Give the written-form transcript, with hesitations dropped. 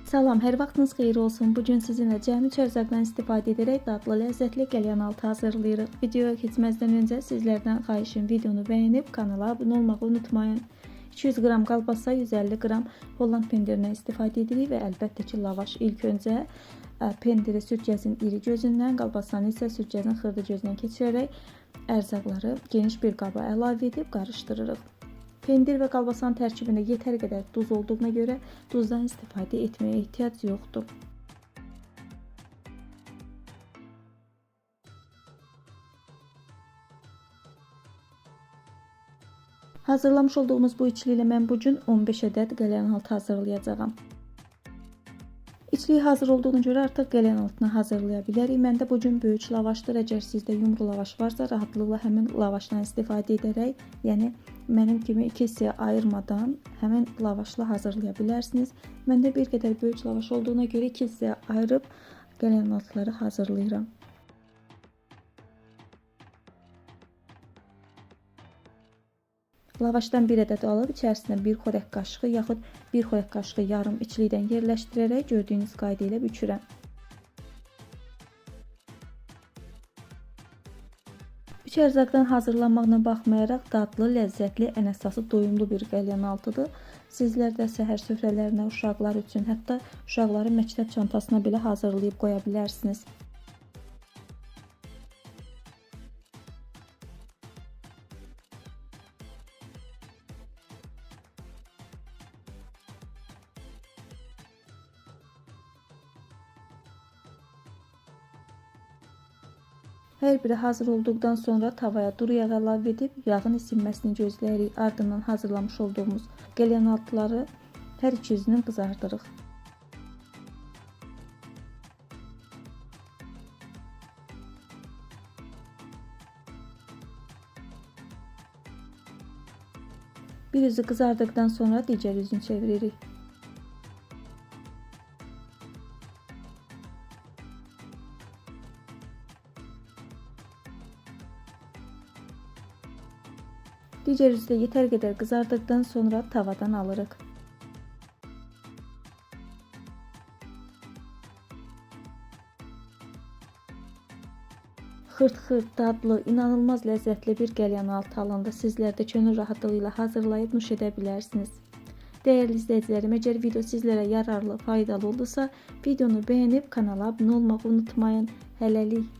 Salam, hər vaxtınız xeyir olsun. Bugün sizinlə cəmi çərzaqdan istifadə edərək dadlı, ləzzətli qəlyanaltı hazırlayırıq. Videoya keçməzdən öncə sizlərdən xahişim videonu bəyənib kanala abunə olmağı unutmayın. 200 qram qalbasa, 150 qram Holland pendirindən istifadə edirik və əlbəttə ki, lavaş. İlk öncə pendiri sürtgəzin iri gözündən, qalbasanı isə sürtgəzin xırda gözündən keçirərək ərzaqları geniş bir qaba əlavə edib qarışdırırıq. Pendir və qalbasanın tərkibində yetər qədər duz olduğuna görə duzdan istifadə etməyə ehtiyac yoxdur. Hazırlamış olduğumuz bu içli ilə mən bugün 15 ədəd qəlyanaltı hazırlayacağam. İçliyi hazır olduğuna görə artıq qəlyanaltını hazırlaya bilərik. Məndə bugün böyük lavaşdır. Əgər sizdə yumru lavaş varsa, rahatlıqla həmin lavaşdan istifadə edərək, yəni mənim kimi iki hissəyə ayırmadan həmin lavaşla hazırlaya bilərsiniz. Məndə bir qədər böyük lavaş olduğuna görə iki hissəyə ayırıb qəlyanaltıları hazırlayıram. Lavaşdan bir ədəd alıb içərisinə bir xörək qaşığı yaxud bir xörək qaşığı yarım içlikdən yerləşdirərək gördüyünüz qayda ilə bükürəm. Üç ərzaqdan hazırlanmağına baxmayaraq dadlı, ləzzətli, ən əsası doyumlu bir qəlyanaltıdır. Sizlər də səhər süfrələrinə uşaqlar üçün, hətta uşaqların məktəb çantasına belə hazırlayıb qoya bilərsiniz. Hər biri hazır olduqdan sonra tavaya duru yağ əlavə edib yağın isinməsini gözləyirik. Ardından hazırlamış olduğumuz qəlyanaltıları hər iki yüzünü qızardırıq. Bir yüzü qızardıqdan sonra digər yüzünü çeviririk. Digər üzdə yetər qədər qızardıqdan sonra tavadan alırıq. Xırt-xırt, dadlı, inanılmaz ləzzətli bir qəlyanaltı alındı. Sizlər də könül rahatlığı ilə hazırlayıb nuş edə bilərsiniz. Dəyərli izləyicilərim, əgər video sizlərə yararlı, faydalı oldusa, videonu bəyənib kanala abunə olmağı unutmayın. Hələlik.